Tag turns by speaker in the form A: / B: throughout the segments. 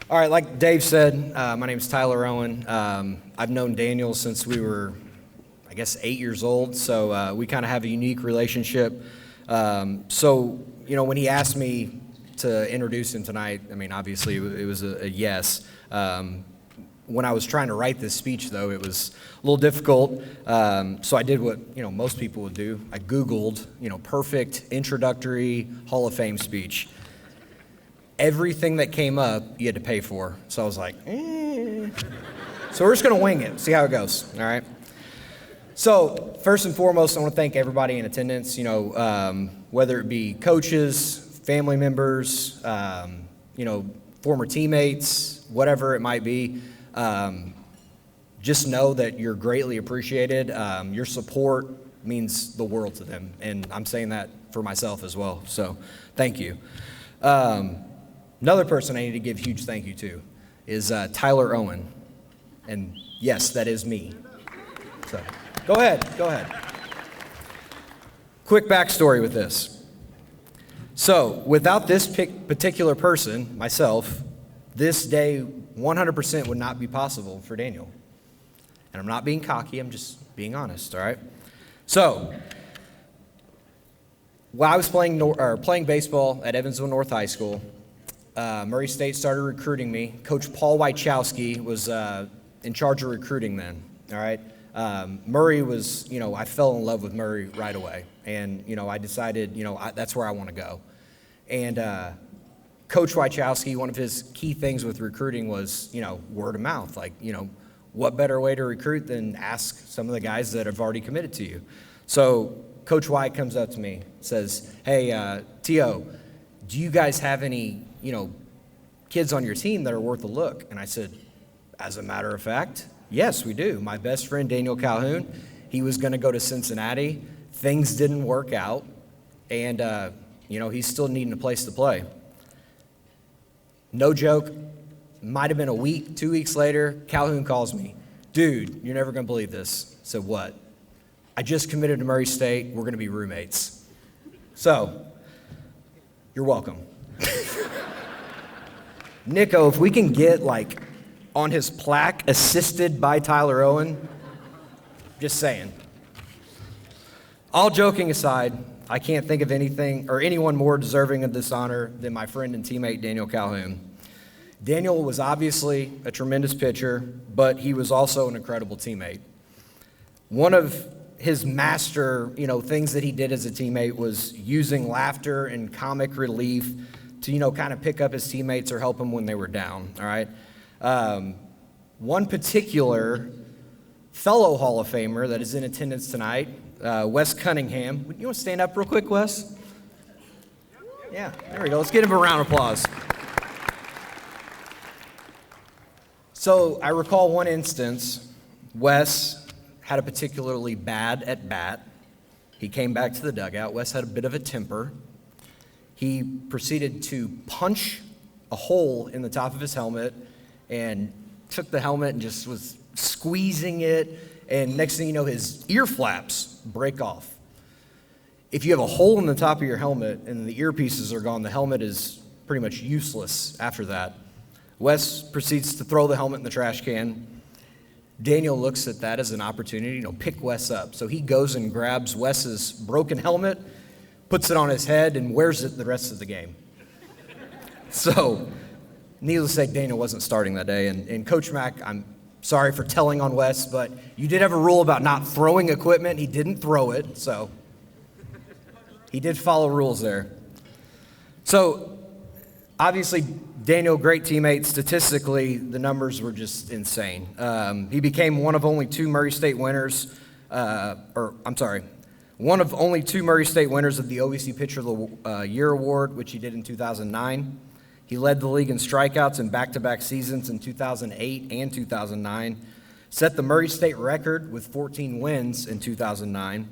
A: All right, like Dave said, my name's Tyler Owen. I've known Daniel since we were, I guess, 8 years old, so we kind of have a unique relationship. When he asked me to introduce him tonight, I mean, obviously it was a yes. When I was trying to write this speech, though, it was a little difficult, so I did what, most people would do. I Googled, perfect introductory Hall of Fame speech. Everything that came up, you had to pay for. So I was like, So we're just going to wing it, see how it goes, all right? So first and foremost, I want to thank everybody in attendance, whether it be coaches, family members, former teammates, whatever it might be. Just know that you're greatly appreciated. Your support means the world to them, and I'm saying that for myself as well, so thank you. Another person I need to give huge thank you to is Tyler Owen. And yes, that is me. So go ahead. Quick backstory with this. So without this particular person, myself, this day 100% would not be possible for Daniel. And I'm not being cocky, I'm just being honest, all right? So while I was playing baseball at Evansville North High School, Murray State started recruiting me. Coach Paul Wachowski was in charge of recruiting then, all right? Murray was, I fell in love with Murray right away. And, I decided, that's where I want to go. And Coach Wachowski, one of his key things with recruiting was, word of mouth. Like, what better way to recruit than ask some of the guys that have already committed to you? So Coach White comes up to me, says, hey, T.O., do you guys have any, kids on your team that are worth a look? And I said, as a matter of fact, yes, we do. My best friend, Daniel Calhoun, he was going to go to Cincinnati. Things didn't work out, and, he's still needing a place to play. No joke, might have been a week, 2 weeks later, Calhoun calls me. Dude, you're never going to believe this. I said, what? I just committed to Murray State. We're going to be roommates. So, you're welcome. Nico, if we can get, on his plaque, assisted by Tyler Owen, just saying. All joking aside, I can't think of anything or anyone more deserving of this honor than my friend and teammate Daniel Calhoun. Daniel was obviously a tremendous pitcher, but he was also an incredible teammate. One of his master, things that he did as a teammate was using laughter and comic relief to, kind of pick up his teammates or help them when they were down, all right? One particular fellow Hall of Famer that is in attendance tonight, Wes Cunningham. You want to stand up real quick, Wes? Yeah, there we go. Let's give him a round of applause. So I recall one instance, Wes had a particularly bad at bat. He came back to the dugout. Wes had a bit of a temper. He proceeded to punch a hole in the top of his helmet and took the helmet and just was squeezing it. And next thing you know, his ear flaps break off. If you have a hole in the top of your helmet and the earpieces are gone, the helmet is pretty much useless after that. Wes proceeds to throw the helmet in the trash can. Daniel looks at that as an opportunity to pick Wes up. So he goes and grabs Wes's broken helmet, puts it on his head, and wears it the rest of the game. So, needless to say, Daniel wasn't starting that day. And Coach Mack, I'm sorry for telling on Wes, but you did have a rule about not throwing equipment. He didn't throw it, so he did follow rules there. So, obviously, Daniel, great teammate. Statistically, the numbers were just insane. He became one of only two Murray State winners, one of only two Murray State winners of the OVC Pitcher of the Year Award, which he did in 2009. He led the league in strikeouts in back-to-back seasons in 2008 and 2009, set the Murray State record with 14 wins in 2009.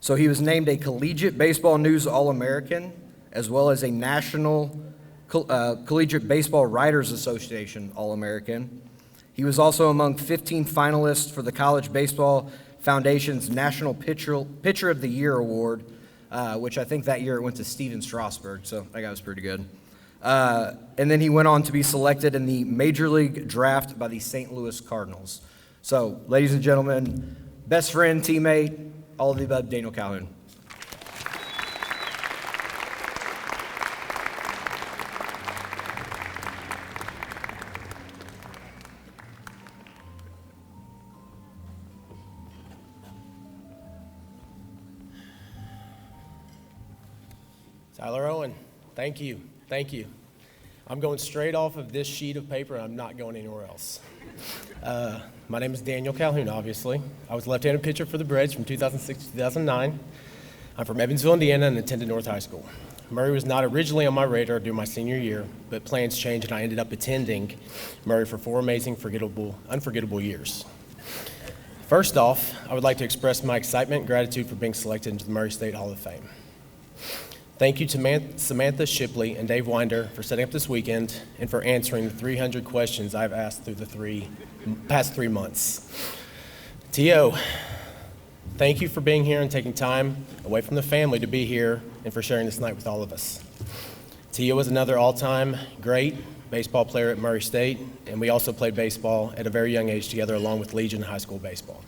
A: So he was named a Collegiate Baseball News All-American, as well as a National Collegiate Baseball Writers Association All-American. He was also among 15 finalists for the College Baseball Foundation's National Pitcher of the Year Award, which I think that year it went to Steven Strasburg, so that guy was pretty good. And then he went on to be selected in the Major League draft by the St. Louis Cardinals. So, ladies and gentlemen, best friend, teammate, all of the above, Daniel Calhoun.
B: Tyler Owen, thank you. I'm going straight off of this sheet of paper, and I'm not going anywhere else. My name is Daniel Calhoun, obviously. I was left-handed pitcher for the Braves from 2006 to 2009. I'm from Evansville, Indiana, and attended North High School. Murray was not originally on my radar during my senior year, but plans changed, and I ended up attending Murray for 4 amazing, unforgettable years. First off, I would like to express my excitement and gratitude for being selected into the Murray State Hall of Fame. Thank you to Samantha Shipley and Dave Winder for setting up this weekend and for answering the 300 questions I've asked through the past 3 months. T.O., thank you for being here and taking time away from the family to be here and for sharing this night with all of us. T.O. is another all-time great baseball player at Murray State, and we also played baseball at a very young age together along with Legion High School baseball.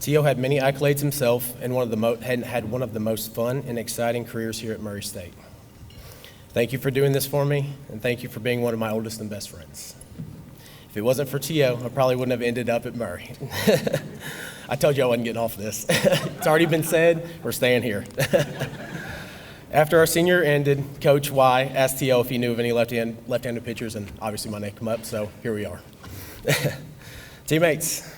B: T.O. had many accolades himself and had one of the most fun and exciting careers here at Murray State. Thank you for doing this for me, and thank you for being one of my oldest and best friends. If it wasn't for T.O., I probably wouldn't have ended up at Murray. I told you I wasn't getting off this. It's already been said, we're staying here. After our senior year ended, Coach Y asked T.O. if he knew of any left-handed pitchers, and obviously my name came up, so here we are. Teammates.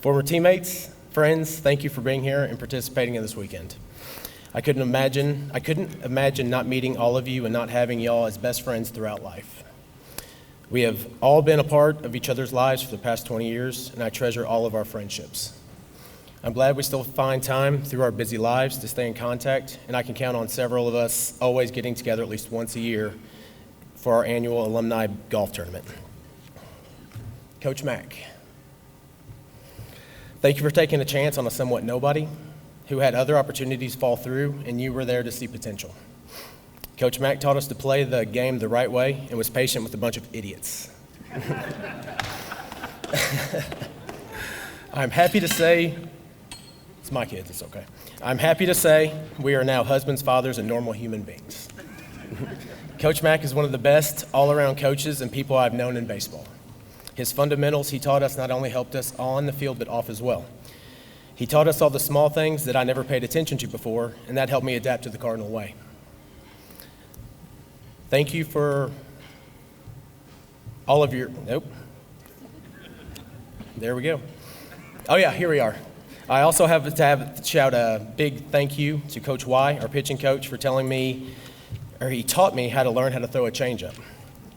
B: Former teammates, friends, thank you for being here and participating in this weekend. I couldn't imagine not meeting all of you and not having y'all as best friends throughout life. We have all been a part of each other's lives for the past 20 years, and I treasure all of our friendships. I'm glad we still find time through our busy lives to stay in contact, and I can count on several of us always getting together at least once a year for our annual alumni golf tournament. Coach Mack. Thank you for taking a chance on a somewhat nobody who had other opportunities fall through, and you were there to see potential. Coach Mack taught us to play the game the right way and was patient with a bunch of idiots. I'm happy to say, it's my kids, it's okay. I'm happy to say we are now husbands, fathers, and normal human beings. Coach Mack is one of the best all-around coaches and people I've known in baseball. His fundamentals he taught us not only helped us on the field, but off as well. He taught us all the small things that I never paid attention to before, and that helped me adapt to the Cardinal way. Thank you for all of your, there we go. Oh yeah, here we are. I also have to shout a big thank you to Coach Y, our pitching coach, for he taught me how to learn how to throw a changeup,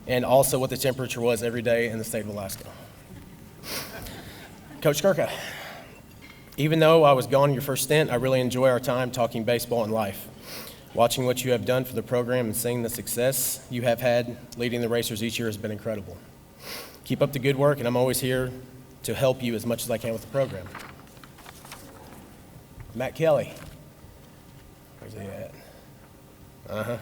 B: and also what the temperature was every day in the state of Alaska. Coach Kirka, even though I was gone your first stint, I really enjoy our time talking baseball and life. Watching what you have done for the program and seeing the success you have had leading the Racers each year has been incredible. Keep up the good work, and I'm always here to help you as much as I can with the program. Matt Kelly. Where's he at?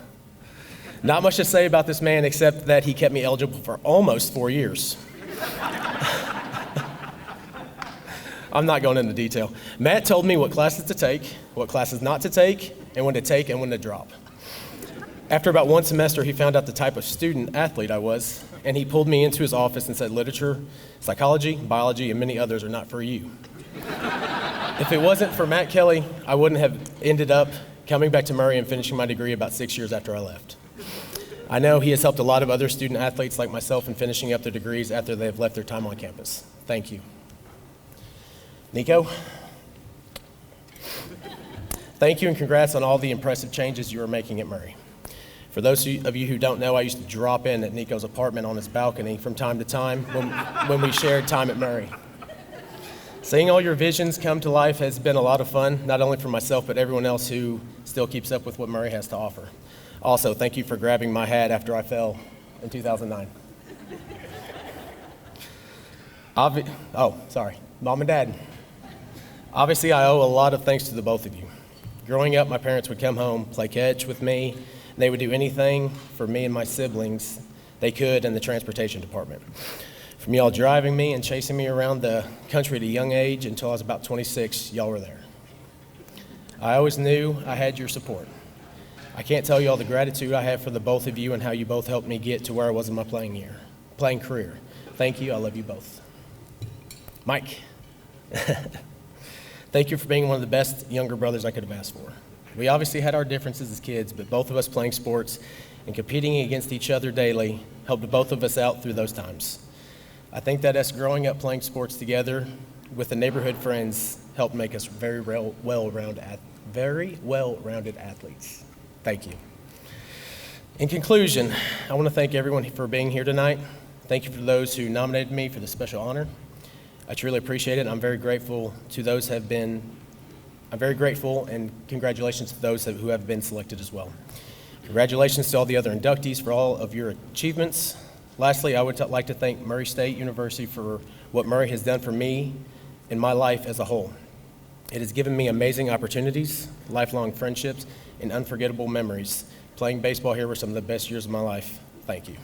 B: Not much to say about this man except that he kept me eligible for almost 4 years. I'm not going into detail. Matt told me what classes to take, what classes not to take, and when to take and when to drop. After about 1 semester, he found out the type of student athlete I was, and he pulled me into his office and said, literature, psychology, biology, and many others are not for you. If it wasn't for Matt Kelly, I wouldn't have ended up coming back to Murray and finishing my degree about 6 years after I left. I know he has helped a lot of other student athletes like myself in finishing up their degrees after they have left their time on campus. Thank you. Nico, thank you and congrats on all the impressive changes you are making at Murray. For those of you who don't know, I used to drop in at Nico's apartment on his balcony from time to time when we shared time at Murray. Seeing all your visions come to life has been a lot of fun, not only for myself, but everyone else who still keeps up with what Murray has to offer. Also, thank you for grabbing my hat after I fell in 2009. Mom and Dad. Obviously, I owe a lot of thanks to the both of you. Growing up, my parents would come home, play catch with me, They would do anything for me and my siblings they could in the transportation department. From y'all driving me and chasing me around the country at a young age until I was about 26, y'all were there. I always knew I had your support. I can't tell you all the gratitude I have for the both of you and how you both helped me get to where I was in my playing career. Thank you. I love you both. Mike, thank you for being one of the best younger brothers I could have asked for. We obviously had our differences as kids, but both of us playing sports and competing against each other daily helped both of us out through those times. I think that us growing up playing sports together with the neighborhood friends helped make us very well-rounded athletes. Thank you. In conclusion, I want to thank everyone for being here tonight. Thank you for those who nominated me for this special honor. I truly appreciate it. I'm very grateful and congratulations to those who have been selected as well. Congratulations to all the other inductees for all of your achievements. Lastly, I would like to thank Murray State University for what Murray has done for me in my life as a whole. It has given me amazing opportunities, lifelong friendships, and unforgettable memories. Playing baseball here were some of the best years of my life. Thank you.